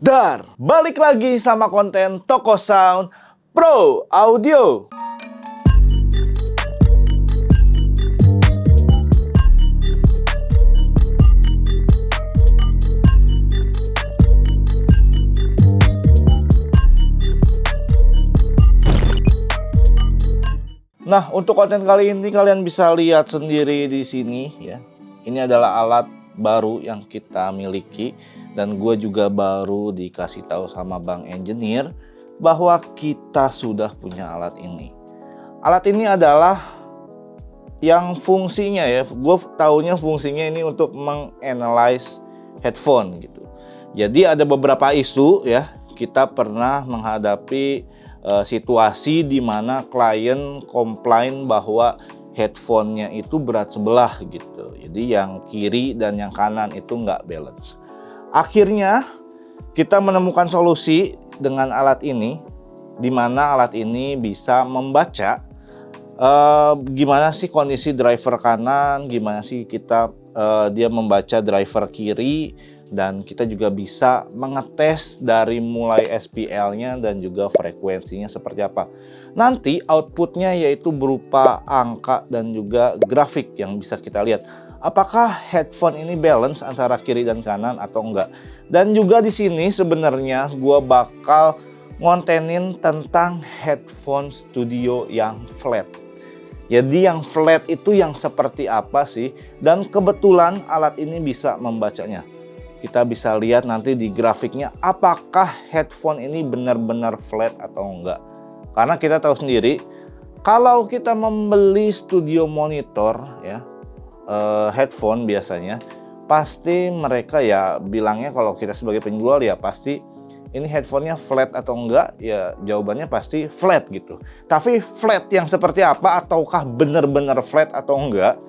Dar, balik lagi sama konten Toko Sound Pro Audio. Nah, untuk konten kali ini kalian bisa lihat sendiri di sini ya. Ini adalah alat baru yang kita miliki dan gue juga baru dikasih tahu sama Bang Engineer bahwa kita sudah punya alat ini. Alat ini adalah yang fungsinya ya, gue taunya fungsinya ini untuk menganalyze headphone gitu. Jadi ada beberapa isu ya, kita pernah menghadapi situasi di mana klien komplain bahwa headphone-nya itu berat sebelah gitu. Jadi yang kiri dan yang kanan itu nggak balance. Akhirnya kita menemukan solusi dengan alat ini, di mana alat ini bisa membaca gimana sih kondisi driver kanan, gimana sih dia membaca driver kiri, dan kita juga bisa mengetes dari mulai SPL-nya dan juga frekuensinya seperti apa. Nanti outputnya yaitu berupa angka dan juga grafik yang bisa kita lihat. Apakah headphone ini balance antara kiri dan kanan atau enggak. Dan juga di sini sebenarnya gua bakal ngontenin tentang headphone studio yang flat. Jadi yang flat itu yang seperti apa sih? Dan kebetulan alat ini bisa membacanya. Kita bisa lihat nanti di grafiknya apakah headphone ini benar-benar flat atau enggak. Karena kita tahu sendiri kalau kita membeli studio monitor ya, headphone biasanya pasti mereka ya bilangnya, kalau kita sebagai penjual ya pasti ini headphone-nya flat atau enggak, ya jawabannya pasti flat gitu. Tapi flat yang seperti apa ataukah benar-benar flat atau enggak,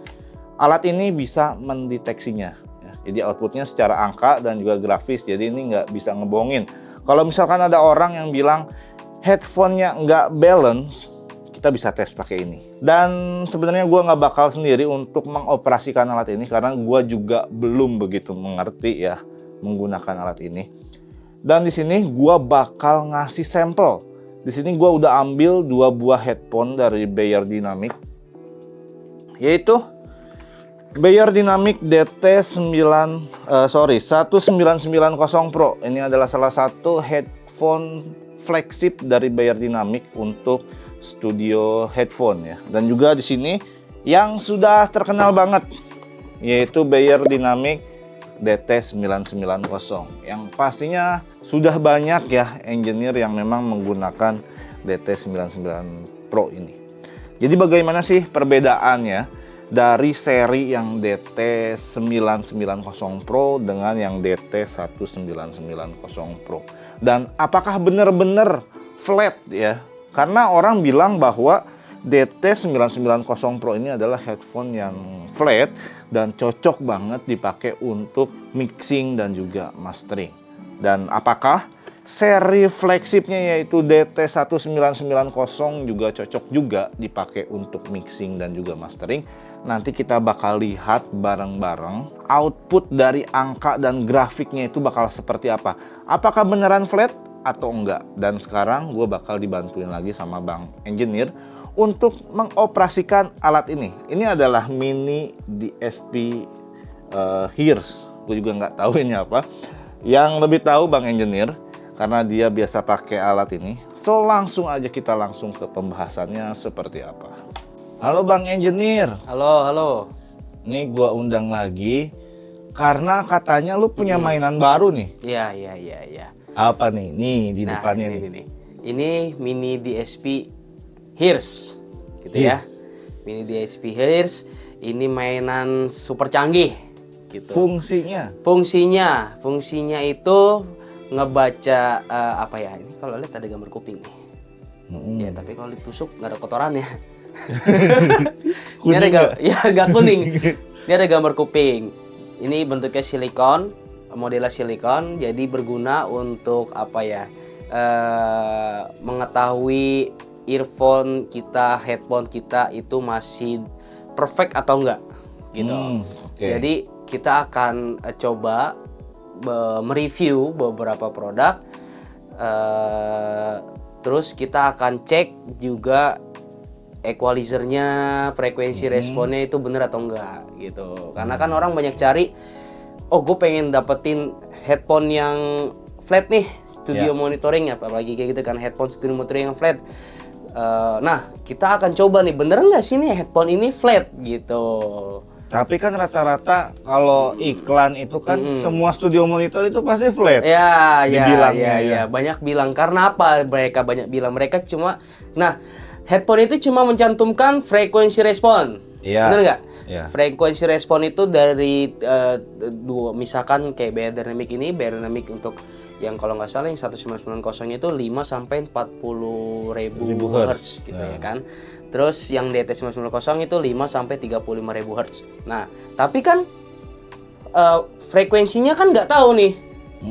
alat ini bisa mendeteksinya. Jadi outputnya secara angka dan juga grafis, jadi ini nggak bisa ngebohongin. Kalau misalkan ada orang yang bilang headphone-nya nggak balance, kita bisa tes pakai ini. Dan sebenarnya gue nggak bakal sendiri untuk mengoperasikan alat ini karena gue juga belum begitu mengerti ya menggunakan alat ini. Dan di sini gue bakal ngasih sampel. Di sini gue udah ambil 2 buah headphone dari Beyerdynamic, yaitu Beyerdynamic DT1990 Pro. Ini adalah salah satu headphone flagship dari Beyerdynamic untuk studio headphone ya. Dan juga di sini yang sudah terkenal banget yaitu Beyerdynamic DT990 yang pastinya sudah banyak ya engineer yang memang menggunakan DT99 Pro ini. Jadi bagaimana sih perbedaannya dari seri yang DT990 Pro dengan yang DT1990 Pro, dan apakah benar-benar flat ya? Karena orang bilang bahwa DT990 Pro ini adalah headphone yang flat dan cocok banget dipakai untuk mixing dan juga mastering. Dan apakah seri flagshipnya yaitu DT1990 juga cocok juga dipakai untuk mixing dan juga mastering? Nanti kita bakal lihat bareng-bareng output dari angka dan grafiknya itu bakal seperti apa. Apakah beneran flat atau enggak? Dan sekarang gue bakal dibantuin lagi sama Bang Engineer untuk mengoperasikan alat ini. Ini adalah mini DSP Hears. Gue juga nggak tahu ini apa. Yang lebih tahu Bang Engineer karena dia biasa pakai alat ini. So langsung aja kita langsung ke pembahasannya seperti apa. Halo Bang Engineer. Halo. Ini gua undang lagi karena katanya lu punya mainan baru nih. Iya. Apa nih? Nih di depannya nih. Ini mini DSP Hears gitu ya. Mini DSP Hears ini mainan super canggih gitu. Fungsinya itu ngebaca apa ya? Ini kalau lihat ada gambar kuping nih. Ya, tapi kalau ditusuk nggak ada kotorannya. Ini ada agak kuning. Ini ada gambar kuping. Ini bentuknya silikon, modelnya silikon, jadi berguna untuk apa ya? Mengetahui earphone kita, headphone kita itu masih perfect atau enggak gitu. Okay. Jadi kita akan coba mereview beberapa produk. Terus kita akan cek juga equalizernya, frekuensi responnya itu bener atau enggak gitu. Karena kan orang banyak cari, oh gue pengen dapetin headphone yang flat nih, studio monitoring, apalagi kayak gitu kan, headphone studio monitoring yang flat. Nah, kita akan coba nih, bener nggak sih nih headphone ini flat gitu. Tapi kan rata-rata kalau iklan itu kan semua studio monitor itu pasti flat. Ya, Dibilangnya, ya. Banyak bilang, karena apa mereka banyak bilang? Mereka cuma, nah, headphone itu cuma mencantumkan frekuensi respon. Iya. Bener nggak? Iya. Frekuensi respon itu dari dua, misalkan kayak Beyerdynamic ini, Beyerdynamic untuk yang kalau nggak salah yang 1990 itu 5 sampai 40 ribu hertz gitu ya kan. Terus yang DT990 itu 5 sampai 35 ribu hertz. Nah, tapi kan frekuensinya kan nggak tahu nih.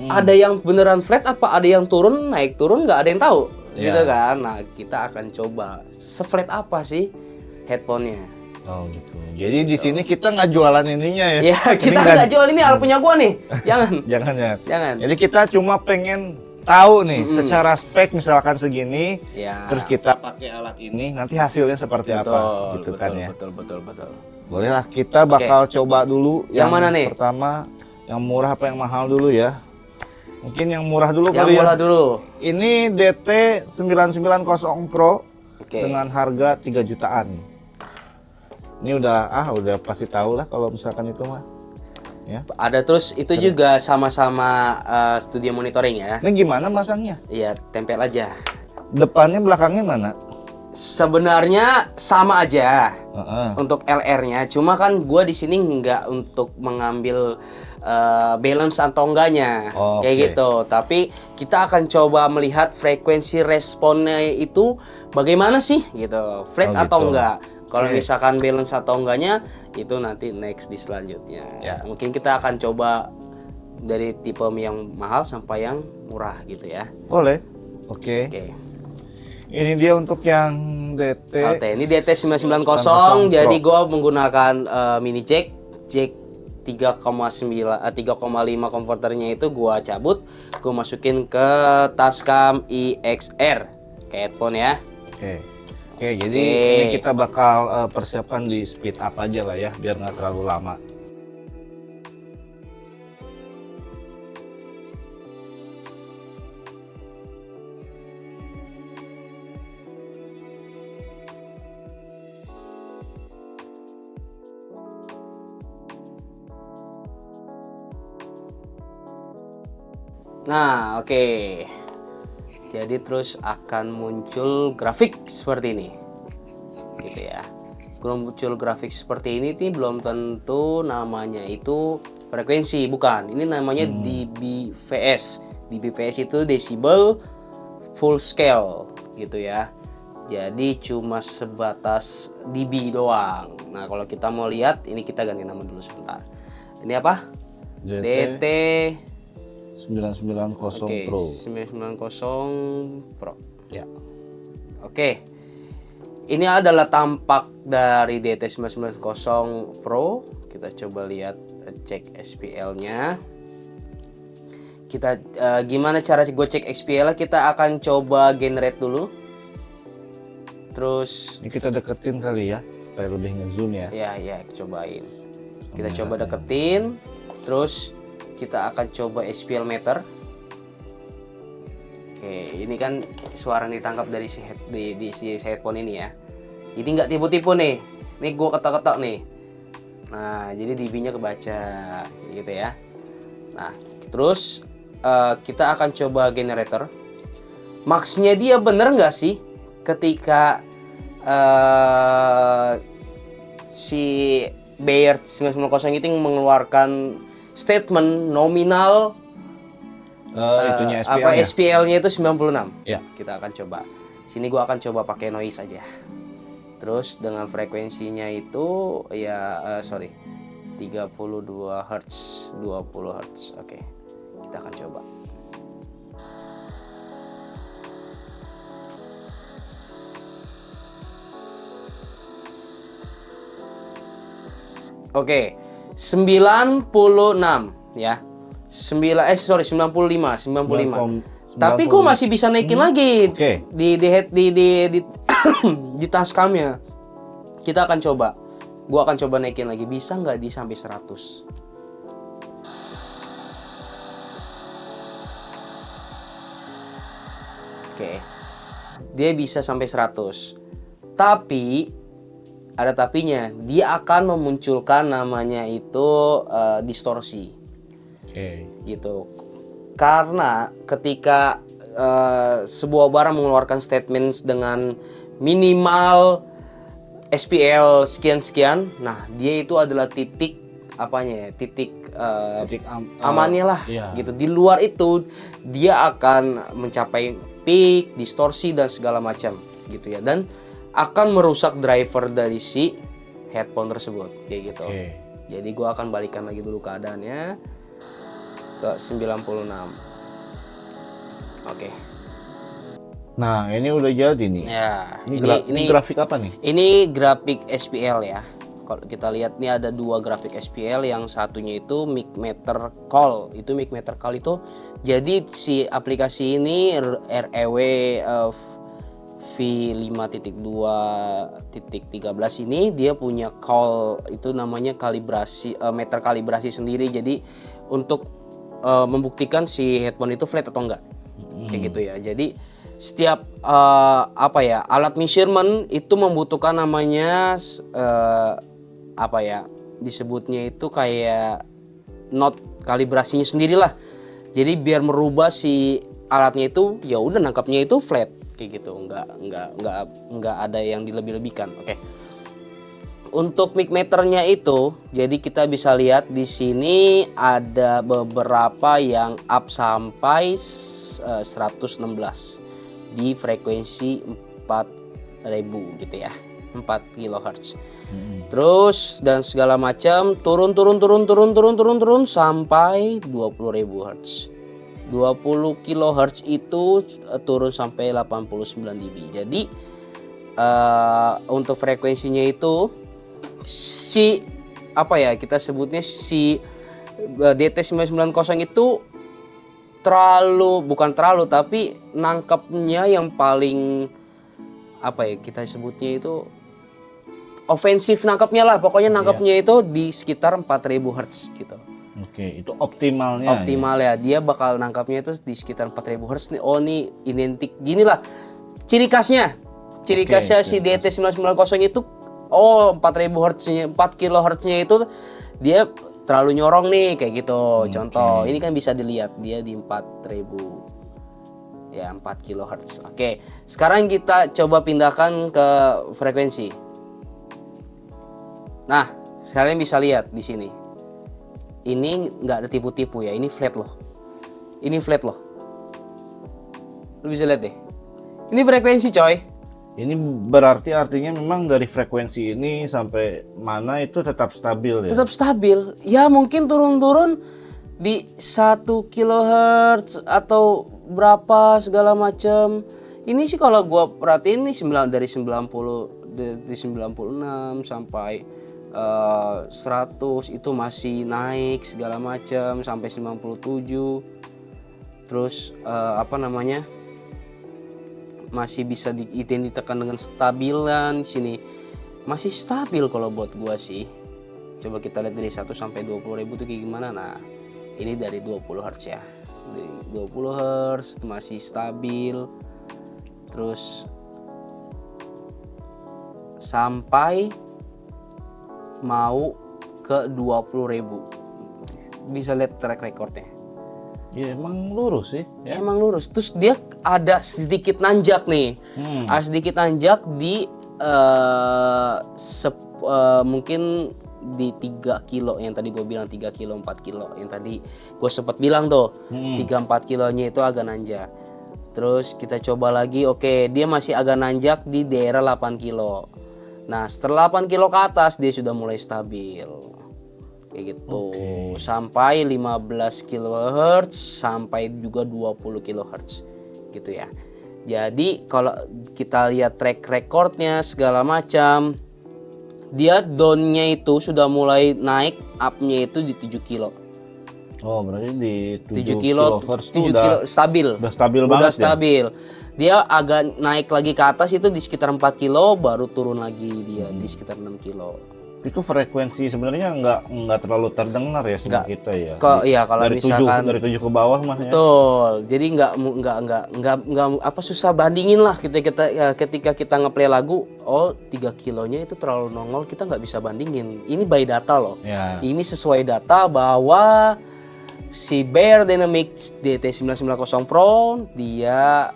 Ada yang beneran flat apa ada yang turun, naik turun, nggak ada yang tahu. Gitu kan. Nah, kita akan coba se-flat apa sih headphone-nya. Oh gitu. Jadi di sini kita nggak jualan ininya ya. Ya, kita nggak jual ini, alat punya gua nih. Jangan. Jangan ya. Jangan. Jadi kita cuma pengen tahu nih secara spek misalkan segini, Ya. terus kita pakai alat ini, nanti hasilnya seperti apa gitu kan ya. Betul. Bolehlah kita bakal coba dulu Yang mana nih? Pertama, yang murah apa yang mahal dulu ya? Mungkin yang murah dulu Yang kali murah ya. dulu. Ini DT990 Pro Oke. dengan harga 3 jutaan. Ini udah pasti tahu lah kalau misalkan itu mah. Ya. Ada terus itu juga sama-sama studio monitoring ya. Ini gimana masangnya? Iya, tempel aja. Depannya belakangnya mana? Sebenarnya sama aja Heeh. untuk LR-nya. Cuma kan gua di sini nggak untuk mengambil balance atau enggaknya Oh, kayak oke. gitu. Tapi kita akan coba melihat frekuensi responnya itu bagaimana sih gitu, flat Oh, atau gitu. enggak. Kalau Oke. misalkan balance atau enggaknya itu nanti next di selanjutnya. Ya. Mungkin kita akan coba dari tipe yang mahal sampai yang murah gitu ya. Boleh. Oke. Oke. Ini dia untuk yang DT. Ini DT990, 990 jadi Pro. gue menggunakan mini jack 3,5 konverternya itu gue cabut, gue masukin ke Tascam IXR ke headphone ya. Oke, jadi ini kita bakal persiapkan di speed up aja lah ya, biar nggak terlalu lama. Nah, oke. Jadi terus akan muncul grafik seperti ini. Gitu ya. Muncul grafik seperti ini nih belum tentu namanya itu frekuensi, bukan. Ini namanya dBVS. dBVS itu decibel full scale gitu ya. Jadi cuma sebatas dB doang. Nah, kalau kita mau lihat, ini kita ganti nama dulu sebentar. Ini apa? DT 990 Oke, Pro. 990 Pro. Ya. Oke. Ini adalah tampak dari DT990 Pro. Kita coba lihat, cek SPL-nya. Kita gimana cara gue cek SPL-nya? Kita akan coba generate dulu. Terus Ini kita deketin kali ya, supaya lebih ngezoom ya. ya cobain. Kita coba deketin. Terus kita akan coba SPL meter. Oke, ini kan suara yang ditangkap dari si headphone ini ya. Jadi nggak tipu-tipu nih. Ini gue ketok-ketok nih. Nah, jadi dB-nya kebaca gitu ya. Nah, terus kita akan coba generator. Max-nya dia bener nggak sih ketika si Beyerd 990 itu mengeluarkan statement nominal Itunya SPL-nya. apa SPL-nya itu 96. Ya. Kita akan coba. Sini gua akan coba pakai noise aja. Terus dengan frekuensinya itu ya 32 Hz, 20 Hz. Oke. Kita akan coba. Oke. 96 ya. 95. Tapi gue masih bisa naikin lagi Oke. di di tascamnya. Kita akan coba. Gue akan coba naikin lagi. Bisa nggak di sampai 100? Oke. Dia bisa sampai 100. Tapi ada tapinya. Dia akan memunculkan namanya itu distorsi. Oke. Gitu. Karena ketika sebuah barang mengeluarkan statement dengan minimal SPL sekian-sekian, nah dia itu adalah titik apanya ya, titik amannya lah, iya. gitu. Di luar itu dia akan mencapai peak, distorsi dan segala macam, gitu ya. Dan akan merusak driver dari si headphone tersebut, kayak gitu. Oke. Jadi gua akan balikan lagi dulu keadaannya ke 96. Oke. Nah, ini udah jadi nih. Ya, Ini grafik apa nih? ini grafik SPL ya. Kalau kita lihat nih ada dua grafik SPL, yang satunya itu mic meter call. Itu mic meter call itu jadi si aplikasi ini REW V5.2.13 ini dia punya call, itu namanya kalibrasi, meter kalibrasi sendiri. Jadi untuk membuktikan si headphone itu flat atau enggak. Kayak gitu ya. Jadi setiap alat measurement itu membutuhkan namanya disebutnya itu kayak not kalibrasinya sendirilah. Jadi biar merubah si alatnya itu ya udah nangkapnya itu flat kayak gitu. Enggak ada yang dilebih-lebihkan. Oke. Untuk mic meternya itu, jadi kita bisa lihat di sini ada beberapa yang up sampai 116 di frekuensi 4000 gitu ya, 4 kHz. Terus dan segala macam turun sampai 20.000 Hz. 20 kHz itu turun sampai 89 dB. Jadi untuk frekuensinya itu si kita sebutnya si DT990 itu bukan terlalu tapi nangkepnya yang paling kita sebutnya itu ofensif nangkapnya lah, pokoknya nangkapnya itu di sekitar 4000 Hz gitu. Oke, itu optimalnya. Optimal ya, dia bakal nangkapnya itu di sekitar 4000 Hz nih. Oh nih identik gini lah ciri khasnya si DT990 itu. 4000 Hz-nya, 4 kHz-nya itu dia terlalu nyorong nih kayak gitu. Contoh, ini kan bisa dilihat dia di 4000. Ya, 4 kHz. Oke. Sekarang kita coba pindahkan ke frekuensi. Nah, kalian bisa lihat di sini. Ini nggak ada tipu-tipu ya, ini flat loh. Ini flat loh. Lu bisa lihat deh. Ini frekuensi, coy. Ini berarti artinya memang dari frekuensi ini sampai mana itu tetap stabil ya? Tetap stabil. Ya mungkin turun-turun di 1 kHz atau berapa segala macam. Ini sih kalau gua perhatiin nih dari 96 sampai 100 itu masih naik segala macam sampai 97. Terus masih bisa ditekan dengan stabilan. Sini masih stabil kalau buat gua sih. Coba kita lihat dari 1 sampai 20.000 itu kayak gimana. Nah, ini dari 20 Hz ya. Dari 20 Hz itu masih stabil. Terus sampai mau ke 20.000. Bisa lihat track recordnya. Ya emang lurus sih ya. Emang lurus. Terus dia ada sedikit nanjak nih. Ada sedikit nanjak di mungkin di 3 kilo yang tadi gue bilang, 3 kilo 4 kilo yang tadi gue sempat bilang tuh. 3-4 kilonya itu agak nanjak. Terus kita coba lagi, oke, dia masih agak nanjak di daerah 8 kilo. Nah, setelah 8 kilo ke atas dia sudah mulai stabil. Kayak gitu. Sampai 15 kHz sampai juga 20 kHz gitu ya. Jadi kalau kita lihat track recordnya segala macam, dia downnya itu sudah mulai naik, upnya itu di 7 kilo. Oh, berarti di 7 kilo, kilohertz 7 tuh kilo stabil. udah stabil Udah banget stabil. Dia agak naik lagi ke atas itu di sekitar 4 kilo, baru turun lagi dia di sekitar 6 kilo. Itu frekuensi sebenarnya nggak terlalu terdengar ya sama kita ya. Iya, kalau dari misalkan dari 7 ke bawah mas ya. betul. Jadi nggak apa susah bandingin lah ketika kita ngeplay lagu. Oh, 3 kilonya itu terlalu nongol, kita nggak bisa bandingin. Ini by data loh. Ya. Ini sesuai data bahwa si Bear Dynamics DT990 Pro dia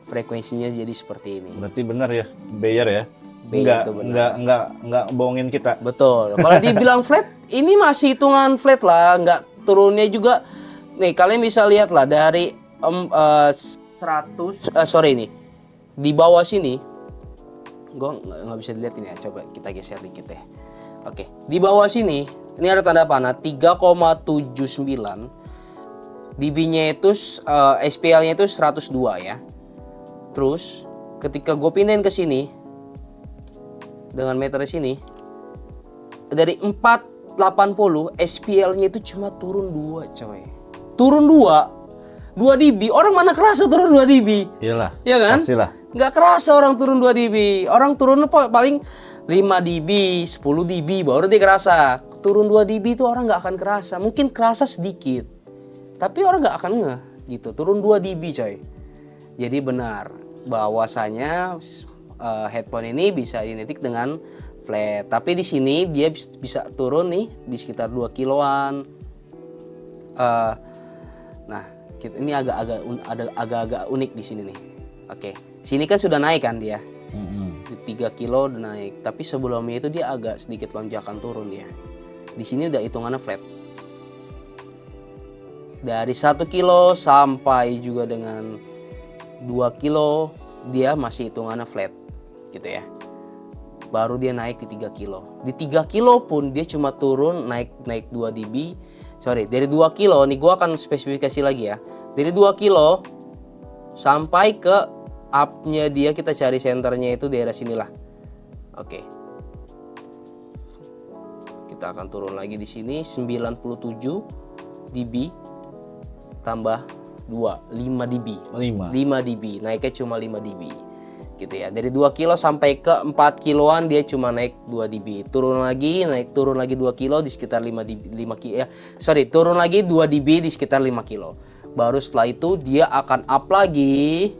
frekuensinya jadi seperti ini. Berarti benar ya, Bayer ya. Bayer itu benar. Enggak bohongin kita. Betul. Kalau dibilang flat, ini masih hitungan flat lah, nggak turunnya juga. Nih kalian bisa lihat lah dari 100, sorry nih, di bawah sini, gue nggak bisa dilihat ini ya. Coba kita geser dikit ya. Oke, di bawah sini, ini ada tanda panah 3,79. dB-nya itu SPL-nya itu 102 ya. Terus ketika gue pindahin ke sini dengan meter sini, dari 480 SPL-nya itu cuma turun 2 coy. Turun 2 dB. Orang mana kerasa turun 2 dB? Iyalah. Iya kan? Pastilah. Nggak kerasa orang turun 2 dB. Orang turun paling 5 dB, 10 dB baru dia kerasa. Turun 2 dB itu orang nggak akan kerasa. Mungkin kerasa sedikit. Tapi orang nggak akan ngeh gitu. Turun 2 dB coy. Jadi benar bahwasanya headphone ini bisa identik dengan flat. Tapi di sini dia bisa turun nih di sekitar 2 kiloan. Nah, ini agak-agak unik di sini nih. Oke, sini kan sudah naik kan dia. Di 3 kilo udah naik. Tapi sebelumnya itu dia agak sedikit lonjakan turun dia. Di sini udah hitungannya flat. Dari 1 kilo sampai juga dengan 2 kilo dia masih hitungannya flat gitu ya. Baru dia naik di 3 kilo. Di 3 kilo pun dia cuma turun naik 2 dB. Sorry, dari 2 kilo nih gua akan spesifikasi lagi ya. Dari 2 kilo sampai ke up-nya dia, kita cari senternya itu daerah sinilah. Oke. Kita akan turun lagi di sini 97 dB tambah 5 dB. 5 dB. Naiknya cuma 5 dB. Gitu ya. Dari 2 kilo sampai ke 4 kiloan dia cuma naik 2 dB. Turun lagi 2 kilo di sekitar 5 dB, turun lagi 2 dB di sekitar 5 kilo. Baru setelah itu dia akan up lagi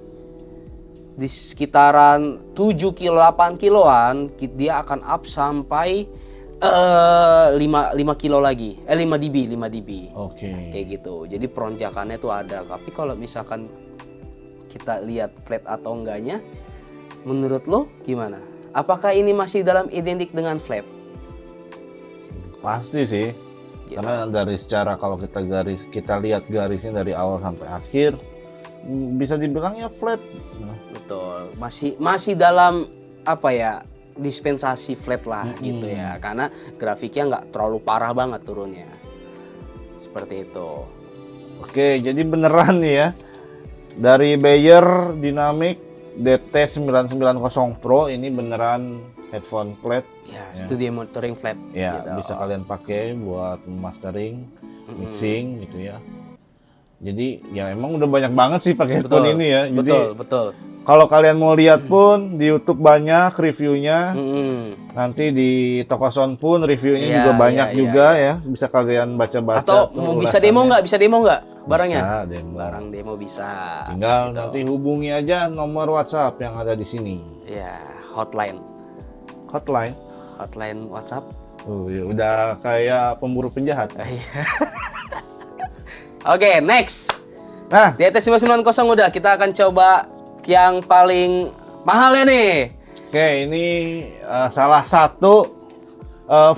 di sekitaran 7 kilo 8 kiloan, dia akan up sampai 5 kilo lagi. 5 dB. Oke. Kayak gitu. Jadi peronjakannya tuh ada. Tapi kalau misalkan kita lihat flat atau enggaknya, menurut lo gimana? Apakah ini masih dalam identik dengan flat? Pasti sih. Gitu. Karena dari secara kalau kita lihat garisnya dari awal sampai akhir bisa dibilang ya flat. Betul. Masih dalam apa ya? Dispensasi flat lah gitu ya. Karena grafiknya nggak terlalu parah banget turunnya. Seperti itu. Oke, jadi beneran nih ya. Dari Beyer Dynamic DT990 Pro ini beneran headphone flat. Ya, studio monitoring flat. Ya, gitu. bisa kalian pakai buat mastering, mixing gitu ya. Jadi ya emang udah banyak banget sih pakai headphone ini ya. Jadi Betul. kalau kalian mau lihat pun di YouTube banyak reviewnya. Nanti di toko sound pun reviewnya juga banyak juga ya. Bisa kalian baca-baca. Atau bisa demo nggak barangnya? Bisa demo. Barang demo bisa. Tinggal nanti hubungi aja nomor WhatsApp yang ada di sini. Ya, hotline WhatsApp. Ya udah kayak pemburu penjahat. Oke, next. Nah, DT990 udah, kita akan coba yang paling mahalnya nih. oke, ini salah satu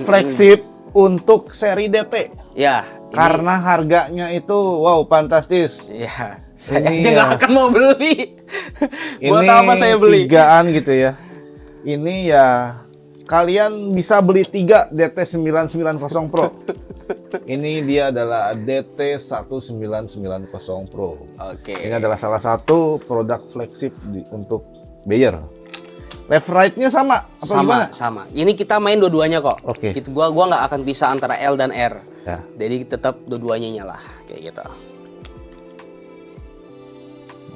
flagship untuk seri DT. Ya. Karena harganya itu wow fantastis. Ya. Saya Ini aja nggak akan mau beli. Buat ini apa saya beli? 3-an gitu ya. Ini ya kalian bisa beli 3 DT990 Pro. Ini dia adalah DT1990 Pro. Oke. Ini adalah salah satu produk flagship untuk Beyer. Left right-nya sama? Apa gimana? Sama. Ini kita main dua-duanya kok. Oke. Gua nggak akan pisah antara L dan R. Ya. Jadi tetap dua-duanya nyala kayak gitu.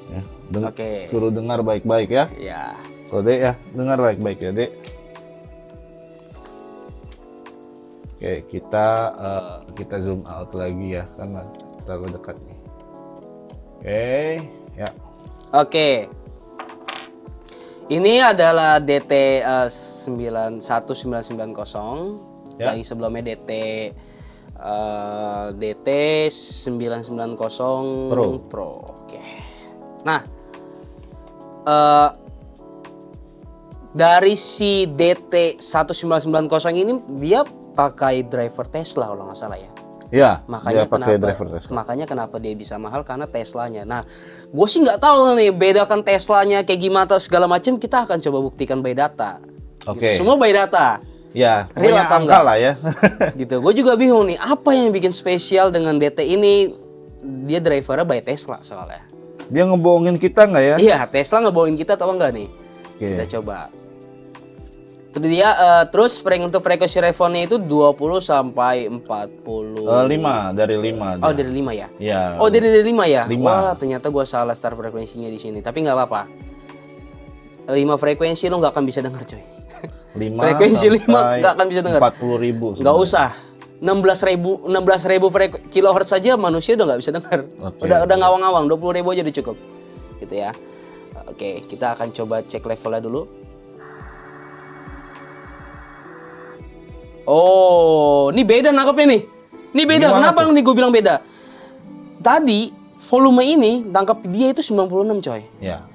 Ya. Oke. Suruh dengar baik-baik ya. Ya. Tuh Dek ya, dengar baik-baik ya Dek. Oke, kita zoom out lagi ya, karena terlalu dekat nih. Oke, ya. Oke. Ini adalah DT 1990 Ya. yang sebelumnya DT 990 Pro. Oke. Nah, dari si DT 1990 ini dia pakai driver Tesla kalau nggak salah ya. Ya, Makanya dia pakai kenapa driver Tesla. makanya kenapa dia bisa mahal karena Teslanya. Nah, gue sih nggak tahu nih bedakan Teslanya kayak gimana atau segala macam, kita akan coba buktikan by data. Oke. Gitu. Semua by data. Ya, Real punya atau angka enggak? lah ya. Gitu. Gue juga bingung nih, apa yang bikin spesial dengan DT ini? Dia drivernya by Tesla soalnya. Dia ngebohongin kita nggak ya? Iya, Tesla ngebohongin kita atau enggak nih? Oke. Kita coba. Terus dia terus untuk frekuensi responnya itu 20 sampai 40. 5 dari 5. Oh, dari 5 ya? Ya. Oh, dari 5 ya? 5. Wah, ternyata gua salah start frekuensinya di sini. Tapi nggak apa-apa. 5 frekuensi lo nggak akan bisa dengar, coy. 5 Frekuensi 5 nggak akan bisa dengar. 40.000. Nggak usah. 16.000 kilohertz saja manusia udah nggak bisa dengar. Oke. Udah ngawang-ngawang, 20.000 aja udah cukup. Gitu ya. Oke, kita akan coba cek levelnya dulu. Oh, ini beda nangkepnya nih. Ini beda. Gimana Kenapa nih gue bilang beda? Tadi volume ini nangkep dia itu 96, coy. Ya.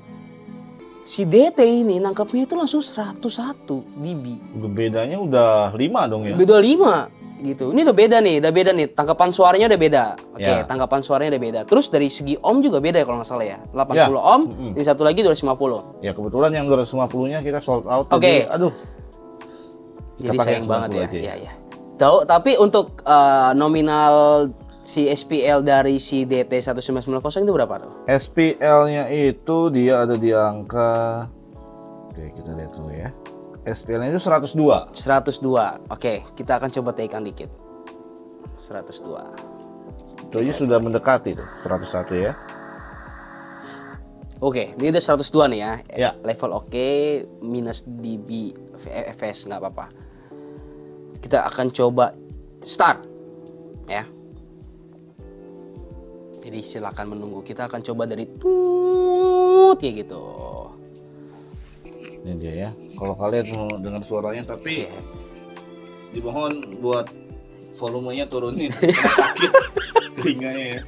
Si DT ini nangkepnya itu langsung 101 dB. Bedanya udah 5 dong ya. Beda 5 gitu. Ini udah beda nih. Tangkapan suaranya udah beda. Oke, Ya. tangkapan suaranya udah beda. Terus dari segi ohm juga beda ya kalau nggak salah ya. 80 Ya. ohm, ini satu lagi 250. Ya kebetulan yang 250-nya kita sold out. Oke. Jadi, aduh. Jadi pakai sayang yang banget 90 ya. aja. Iya. Tahu, tapi untuk nominal si SPL dari si DT 1990 itu berapa tuh? SPL-nya itu dia ada di angka. Oke, kita lihat dulu ya. SPL-nya itu 102. 102. Oke, kita akan coba tekan dikit. 102. Itu aja sudah mendekati tuh 101 ya. Oke, ini udah 102 nih ya. Ya. Level oke, minus dB fs nggak apa-apa. Kita akan coba start ya. Jadi silakan menunggu. Kita akan coba dari tut kayak gitu. Ini dia ya. Kalau kalian mau dengar suaranya, tapi Oke. dimohon buat volumenya turunin. Sakit telinganya ya.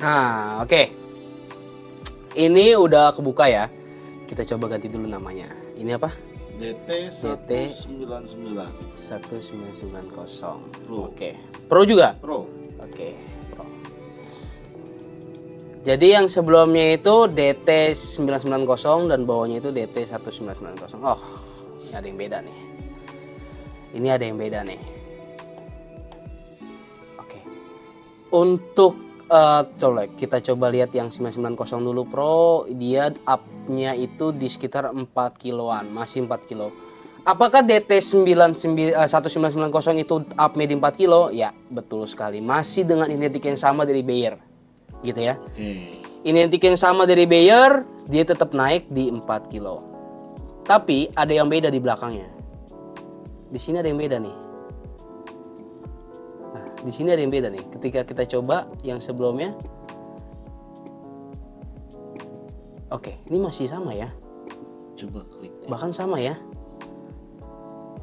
Nah, oke. Ini udah kebuka ya. Kita coba ganti dulu namanya. Ini apa? DT 199 1990. Pro. Oke. Pro juga? Pro. Oke, Pro. Jadi yang sebelumnya itu DT 990 dan bawahnya itu DT 1990. Oh, ini ada yang beda nih. Ini ada yang beda nih. Oke. Untuk coba kita coba lihat yang 990 dulu Pro, dia up-nya itu di sekitar 4 kiloan, masih 4 kilo. Apakah DT1990 itu up made 4 kilo? Ya, betul sekali. Masih dengan identik yang sama dari Bayer. Gitu ya. Identik yang sama dari Bayer, dia tetap naik di 4 kilo. Tapi ada yang beda di belakangnya. Di sini ada yang beda nih. Nah, di sini ada yang beda nih. Ketika kita coba yang sebelumnya. Oke, ini masih sama ya. Coba klik. Bahkan sama ya.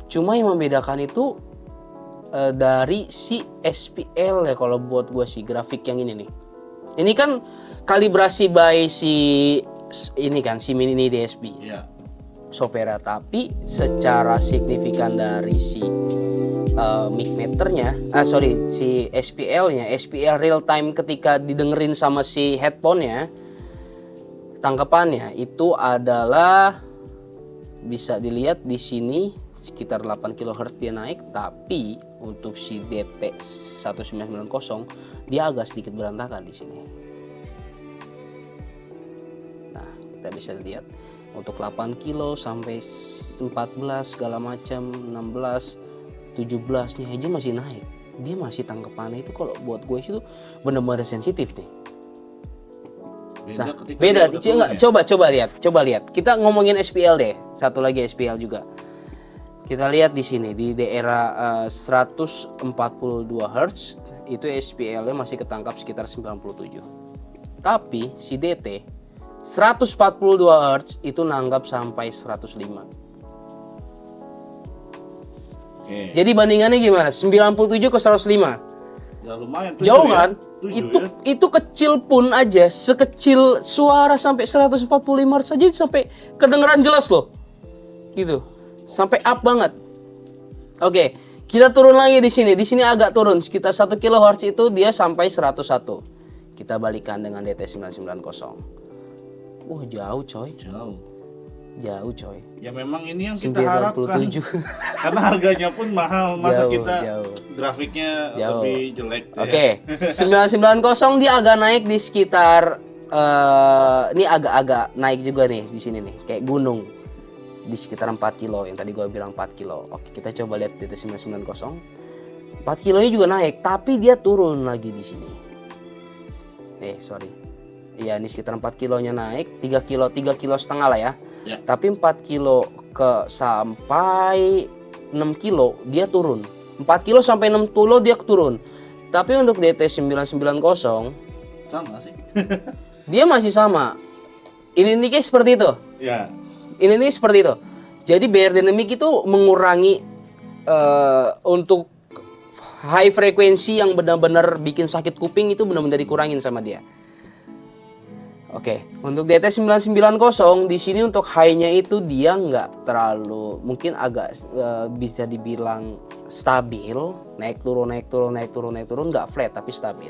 Cuma yang membedakan itu dari si SPL ya kalau buat gue sih grafik yang ini nih. Ini kan kalibrasi by si ini kan si Mini DSP. Iya. Sopera, tapi secara signifikan dari si mic meternya, si SPL-nya, SPL real time ketika didengerin sama si headphone-nya, tangkapannya itu adalah bisa dilihat di sini sekitar 8 kHz dia naik, tapi untuk si DT1990 dia agak sedikit berantakan di sini. Nah, kita bisa lihat untuk 8 kilo sampai 14 segala macam, 16, 17-nya aja masih naik. Dia masih tangkapannya itu kalau buat gue itu benar-benar sensitif nih. Beda. Coba lihat. Kita ngomongin SPL deh. Satu lagi SPL juga. Kita lihat di sini di daerah 142 Hz itu SPL-nya masih ketangkap sekitar 97. Tapi si DT 142 Hz itu nanggap sampai 105. Oke. Jadi bandingannya gimana? 97 ke 105. Ya lumayan. Jauh kan? Ya? Itu kecil pun aja, sekecil suara sampai 145 Hz aja sampai kedengeran jelas loh. Gitu. Sampai up banget. Oke, kita turun lagi di sini. Di sini agak turun sekitar 1 kHz itu dia sampai 101. Kita balikan dengan DT990. Wah, jauh coy. Jauh coy. Ya memang ini yang kita harapkan. 97. Karena harganya pun mahal, masa kita jauh. grafiknya Jauh. lebih jelek. Oke, 990 dia agak naik di sekitar ini agak-agak naik juga nih di sini nih, kayak gunung. Di sekitar 4 kilo yang tadi gue bilang 4 kilo. Oke, kita coba lihat DT990. 4 kilonya juga naik, tapi dia turun lagi di sini. Sorry. Iya, ini sekitar 4 kilonya naik, 3 kilo setengah lah ya. Tapi 4 kilo sampai 6 kilo dia turun. 4 kilo sampai 6 kilo dia turun. Tapi untuk DT990 Sama sih. dia masih sama. Ini kayak seperti itu. Ya. Ini seperti itu. Jadi Bayer Dynamic itu mengurangi untuk high frekuensi yang benar-benar bikin sakit kuping itu benar-benar dikurangin sama dia. Oke, untuk DT990 di sini untuk high-nya itu dia nggak terlalu, mungkin agak bisa dibilang stabil, naik turun, nggak flat tapi stabil.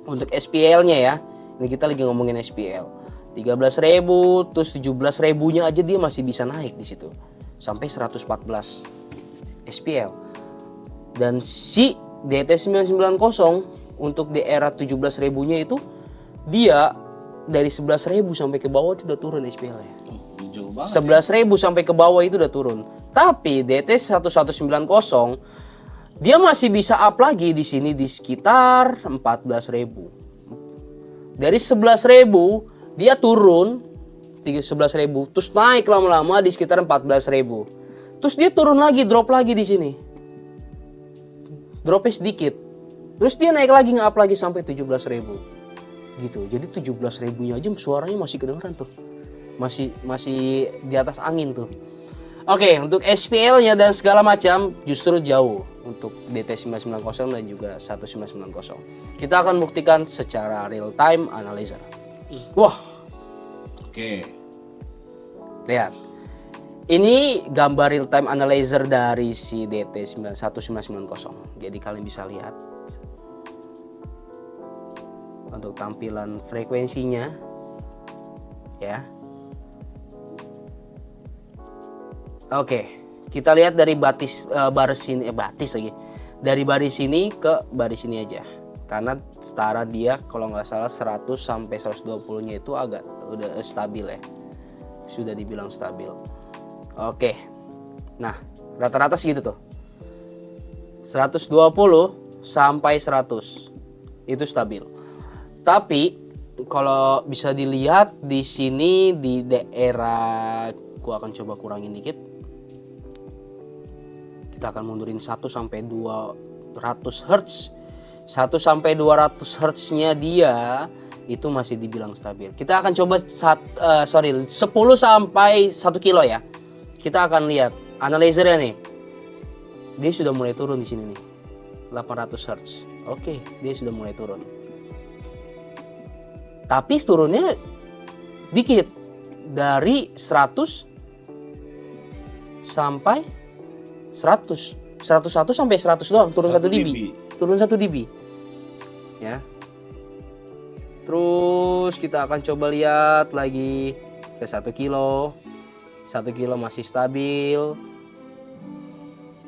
Untuk SPL-nya ya, ini kita lagi ngomongin SPL. 13.000 terus 17.000-nya aja dia masih bisa naik di situ sampai 114 SPL. Dan si DT990 untuk di era 17.000-nya itu dia dari 11.000 sampai ke bawah itu udah turun SPL-nya. Jauh banget. 11.000 sampai ke bawah itu udah turun. Tapi DT1190 dia masih bisa up lagi di sini di sekitar 14.000. Dari 11.000 dia turun 11.000 terus naik lama-lama di sekitar 14.000. Terus dia turun lagi, drop lagi di sini. Dropnya sedikit. Terus dia naik lagi, nge-up lagi sampai 17.000. Gitu. Jadi 17.000-nya aja suaranya masih kedengeran tuh. Masih di atas angin tuh. Oke, untuk SPL-nya dan segala macam justru jauh untuk DT990 dan juga 1990. Kita akan buktikan secara real time analyzer. Wah. Oke. Lihat. Ini gambar real time analyzer dari si DT1990. Jadi kalian bisa lihat untuk tampilan frekuensinya ya. Oke, kita lihat dari baris ini dari baris ini ke baris ini aja. Karena setara dia kalau nggak salah 100 sampai 120-nya itu agak udah stabil ya. Sudah dibilang stabil. Oke. Nah, rata-rata segitu tuh. 120 sampai 100 itu stabil. Tapi kalau bisa dilihat di sini di daerah, gua akan coba kurangin dikit. Kita akan mundurin 1 sampai 200 Hz. 1 sampai 200 Hz-nya dia itu masih dibilang stabil. Kita akan coba 10 sampai 1 kilo ya. Kita akan lihat analyzer-nya nih. Dia sudah mulai turun di sini nih. 800 Hz. Oke, dia sudah mulai turun. Tapi turunnya dikit. Dari 100 sampai 100. 101 sampai 100 doang, turun 1 dB. Turun 1 dB. Ya. Terus kita akan coba lihat lagi ke 1 kilo. 1 kilo masih stabil.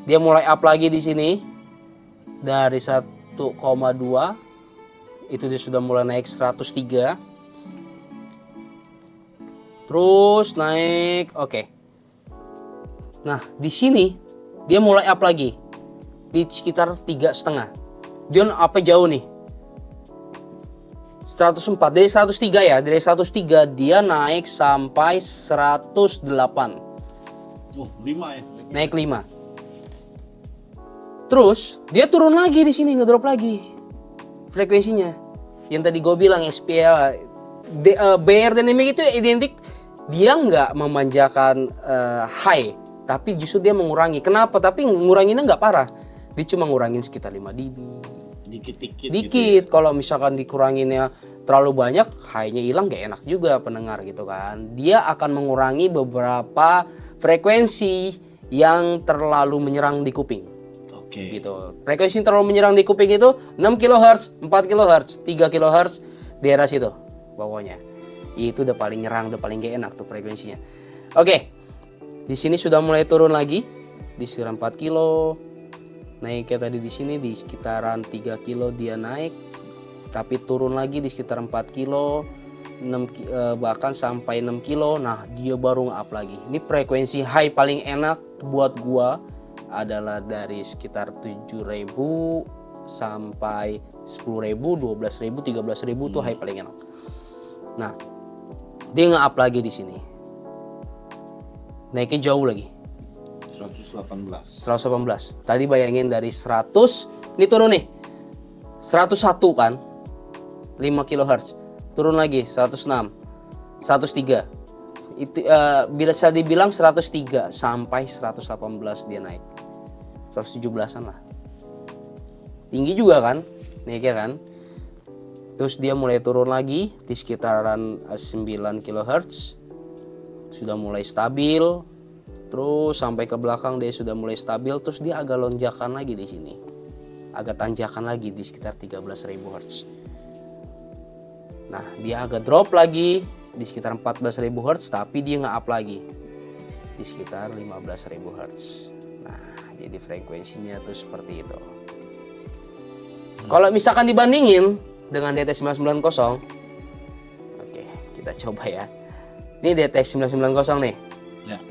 Dia mulai up lagi di sini. Dari 1,2 itu dia sudah mulai naik 103. Terus naik, oke. Nah, di sini dia mulai up lagi di sekitar 3,5. Dia up jauh nih. 104 dari 103 ya, dari 103 dia naik sampai 108. Oh, 5 ya. Naik 5. Terus dia turun lagi di sini, ngedrop lagi frekuensinya. Yang tadi gue bilang SPL, Bear Dynamic itu identik dia nggak memanjakan high, tapi justru dia mengurangi. Kenapa? Tapi nguranginnya nggak parah. Dia cuma ngurangin sekitar 5 dB. Dikit-dikit. Dikit. Gitu ya. Kalau misalkan dikuranginnya terlalu banyak, high-nya hilang gak enak juga pendengar gitu kan. Dia akan mengurangi beberapa frekuensi yang terlalu menyerang di kuping. Oke. Gitu. Frekuensi yang terlalu menyerang di kuping itu 6 kHz, 4 kHz, 3 kHz, daerah situ bawahnya. Itu udah paling nyerang, udah paling gak enak tuh frekuensinya. Oke. Di sini sudah mulai turun lagi di sekitar 4 kilo. Naiknya tadi di sini di sekitaran 3 kilo dia naik, tapi turun lagi di sekitar 4 kilo, bahkan sampai 6 kilo. Nah, dia baru nge-up lagi. Ini frekuensi high paling enak buat gua adalah dari sekitar 7.000 sampai 10.000, 12.000, 13.000 tuh high paling enak. Nah, dia nge-up lagi di sini. Naiknya jauh lagi. 118. Tadi bayangin dari 100, ini turun nih. 101 kan? 5 kHz. Turun lagi 106. 103. Itu bisa dibilang 103 sampai 118 dia naik. 117-an lah. Tinggi juga kan? Naiknya kan? Terus dia mulai turun lagi di sekitaran 9 kHz. Sudah mulai stabil. Terus sampai ke belakang dia sudah mulai stabil, terus dia agak lonjakan lagi di sini. Agak tanjakan lagi di sekitar 13.000 Hz. Nah, dia agak drop lagi di sekitar 14.000 Hz, tapi dia nggak up lagi di sekitar 15.000 Hz. Nah, jadi frekuensinya tuh seperti itu. Kalau misalkan dibandingin dengan DT990, oke, kita coba ya. Ini DT990 nih. Ya.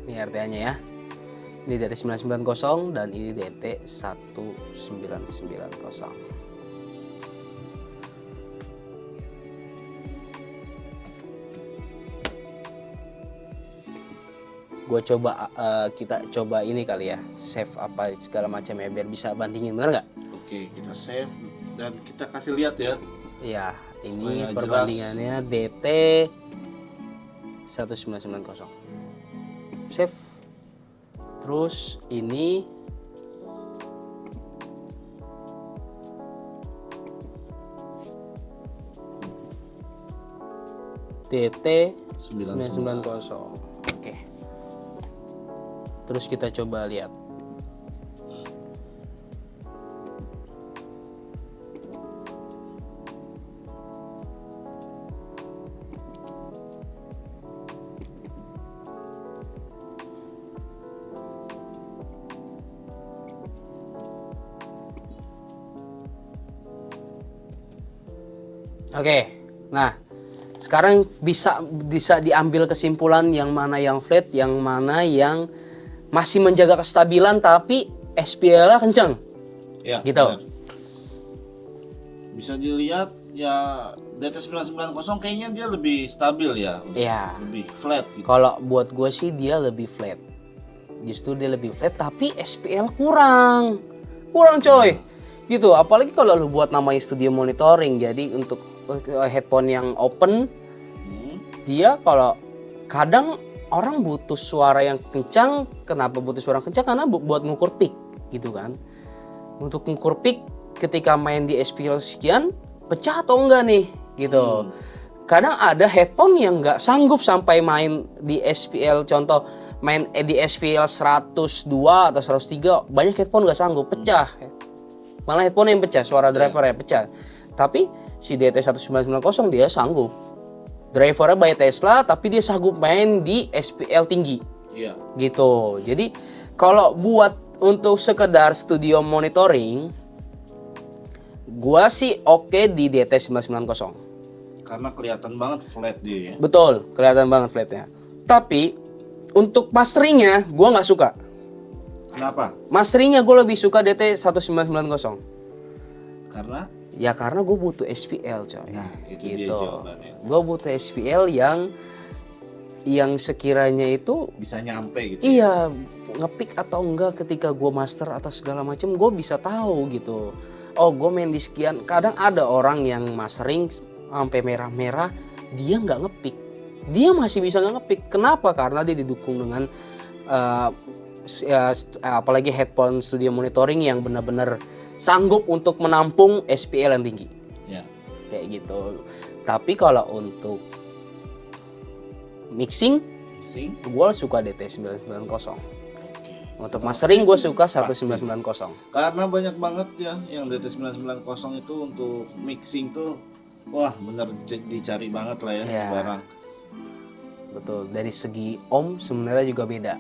Ini RTA-nya ya. Ini DT990 dan ini DT1990. Gue coba kita coba ini kali ya, save apa segala macam ya biar bisa bandingin, bener nggak? Oke, kita save dan kita kasih lihat ya. Iya, ini Supaya perbandingannya DT 1990. Save. Terus ini DT 990. Oke. Terus kita coba lihat. Oke, nah Sekarang bisa diambil kesimpulan yang mana yang flat, yang mana yang masih menjaga kestabilan tapi SPL-nya kencang. Ya, Gitu. benar. Bisa dilihat ya DT990 kayaknya dia lebih stabil ya. Iya. Lebih flat gitu. Kalau buat gue sih dia lebih flat. Justru dia lebih flat tapi SPL kurang coy. Gitu. Apalagi kalau lu buat namanya studio monitoring. Jadi untuk headphone yang open, dia kalau kadang orang butuh suara yang kencang. Kenapa butuh suara kencang? Karena buat ngukur peak gitu kan. Untuk ngukur peak ketika main di SPL sekian pecah atau enggak nih gitu. Kadang ada headphone yang nggak sanggup sampai main di SPL, contoh main di SPL 102 atau 103, banyak headphone nggak sanggup, pecah. Malah headphone yang pecah, suara drivernya pecah. Tapi si DT1990 dia sanggup. Drivernya by Tesla tapi dia sanggup main di SPL tinggi. Iya. Gitu. Jadi kalau buat untuk sekedar studio monitoring, gua sih oke di DT990. Karena kelihatan banget flat dia ya. Betul, kelihatan banget flatnya. Tapi untuk masteringnya gua nggak suka. Kenapa? Masteringnya gue lebih suka DT1990. Karena Ya karena gue butuh SPL coy. nah, itu dia Gitu. jawabannya. Gue butuh SPL yang sekiranya itu Bisa nyampe gitu. iya ngepick atau enggak ketika gue master atau segala macam, gue bisa tahu gitu. Oh gue main di sekian. Kadang ada orang yang mastering sampai merah-merah, dia nggak ngepick. Dia masih bisa nggak ngepick. Kenapa? Karena dia didukung dengan apalagi headphone studio monitoring yang benar-benar sanggup untuk menampung SPL yang tinggi. Ya. Kayak gitu. Tapi kalau untuk mixing, gue suka DT990. Untuk mastering gue suka 1990. Karena banyak banget ya yang DT990 itu untuk mixing tuh wah bener dicari banget lah ya Iya. barang. Betul. Dari segi ohm sebenarnya juga beda.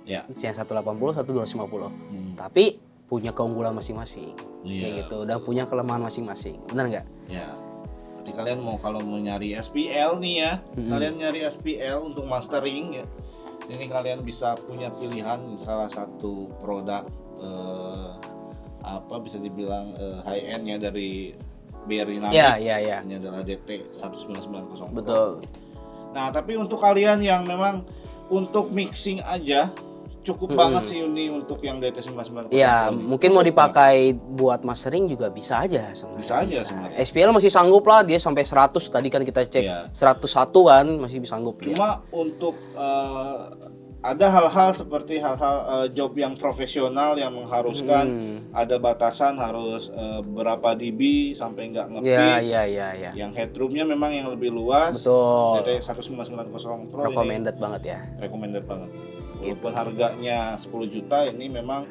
Ya. Yang 180, 1250. Tapi punya keunggulan masing-masing. Iya. Kayak gitu. Dan punya kelemahan masing-masing. Benar nggak? Ya. Berarti kalian kalau mau nyari SPL nih ya, kalian nyari SPL untuk mastering ya. Ini kalian bisa punya pilihan salah satu produk apa bisa dibilang high end ya dari Berinamic. Iya. Ini adalah DT1990. Betul. Nah, tapi untuk kalian yang memang untuk mixing aja cukup banget sih ini untuk yang DT990. Ya, mungkin mau dipakai buat mastering juga bisa aja sebenarnya. Bisa aja sebenarnya. SPL masih sanggup lah, dia sampai 100 tadi kan kita cek. Iya. 101 kan masih bisa sanggup ya. Cuma untuk ada hal-hal seperti hal-hal job yang profesional yang mengharuskan ada batasan harus berapa dB sampai nggak ngepick. Iya. Yang headroomnya memang yang lebih luas. Betul. DT1990 Pro Recommended banget ya. ini recommended banget. Walaupun harganya 10 juta, ini memang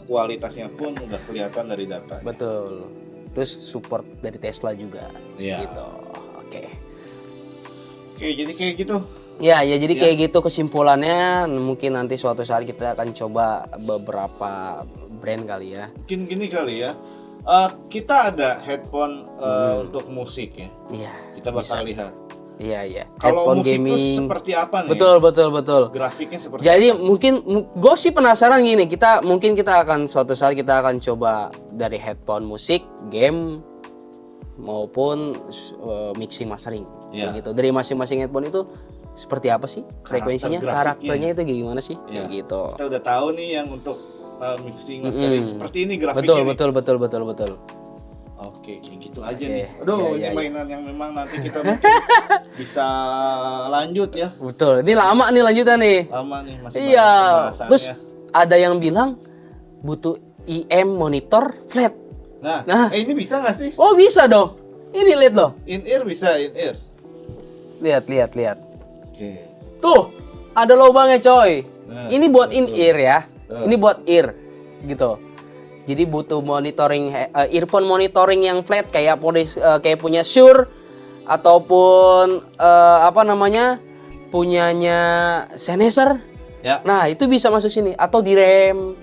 kualitasnya pun udah kelihatan dari data. Betul. Terus support dari Tesla juga. Iya. Gitu. Oke. Oke, jadi kayak gitu. Ya jadi kayak gitu kesimpulannya. Mungkin nanti suatu saat kita akan coba beberapa brand kali ya. Mungkin gini kali ya. Kita ada headphone untuk musik ya. Iya. Kita bakal lihat. Iya. Kalau Headphone musik gaming. itu seperti apa nih? Betul. Grafiknya seperti Jadi mungkin gue sih penasaran gini, kita akan suatu saat kita akan coba dari headphone musik, game maupun mixing mastering. Iya. Kayak gitu. Dari masing-masing headphone itu seperti apa sih frekuensinya, karakternya itu gimana sih? Iya. Kayak gitu. Kita udah tahu nih yang untuk mixing mastering seperti ini grafiknya. Betul. Oke, kayak gitu aja Oke. nih. Aduh, Ya. ini mainan yang memang nanti kita mungkin bisa lanjut ya. Betul. Ini lama nih lanjutan nih. Lama nih masih Iya. banyak pembahasannya. Terus ada yang bilang butuh IM monitor flat. Nah, ini bisa nggak sih? Oh bisa dong. Ini lihat loh. In ear bisa, in ear. Lihat. Oke. Tuh, ada lubangnya coy. Nah, Ini buat in ear ya. Betul. Ini buat ear gitu. Jadi butuh monitoring earphone monitoring yang flat kayak punya Shure ataupun punyanya Sennheiser. Ya. Nah, itu bisa masuk sini atau direm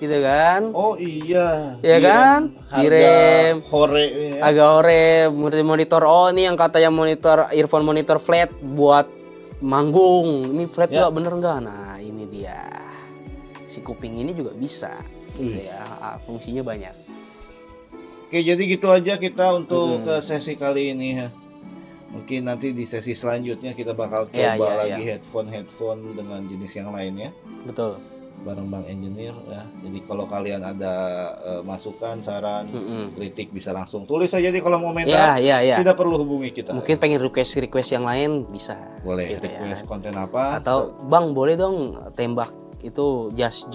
gitu kan. Oh iya. Ya kan? Direm. Hore ya. Agak ore monitor. Oh, ini yang katanya monitor earphone monitor flat buat manggung. Ini flat Ya. juga bener nggak? Nah, ini dia. Si kuping ini juga bisa gitu ya. Fungsinya banyak. Oke, jadi gitu aja kita untuk ke sesi kali ini ya. Mungkin nanti di sesi selanjutnya kita bakal coba Iya, lagi headphone dengan jenis yang lainnya Betul. bareng Bang Engineer ya. Jadi kalau kalian ada masukan, saran, kritik bisa langsung tulis aja di kolom komentar. Iya. Tidak perlu hubungi kita. Mungkin pengen request yang lain bisa. Boleh gitu ya. request konten apa? Atau Bang boleh dong tembak itu just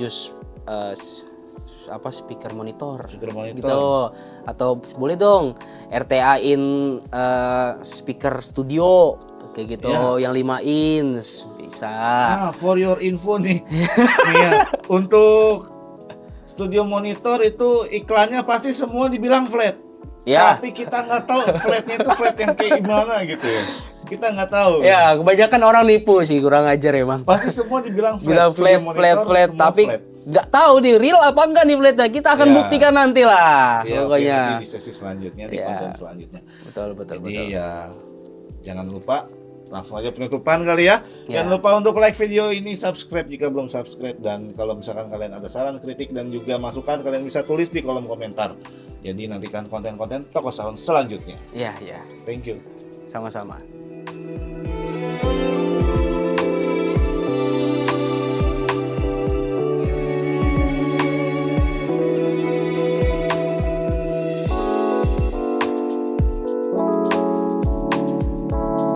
speaker monitor Speaker monitor. gitu, atau boleh dong RTA-in speaker studio kayak gitu yang 5 inch bisa. For your info nih. Nih ya, untuk studio monitor itu iklannya pasti semua dibilang flat. Ya. Tapi kita nggak tahu flatnya itu flat yang kayak gimana gitu ya. Kita nggak tahu. Ya, kebanyakan orang nipu sih, kurang ajar emang. Pasti semua dibilang flat. Bilang Studio monitor flat, semua tapi flat. nggak tahu nih real apa enggak nih flatnya. Kita akan buktikan nanti lah, Ya, pokoknya. oke, nanti di sesi selanjutnya, di konten selanjutnya. Betul. Jadi ya jangan lupa langsung aja penutupan kali ya. Jangan lupa untuk like video ini, subscribe jika belum subscribe, dan kalau misalkan kalian ada saran, kritik dan juga masukan kalian bisa tulis di kolom komentar. Jadi nantikan konten-konten Toko Sound selanjutnya. Iya. Thank you. Sama-sama.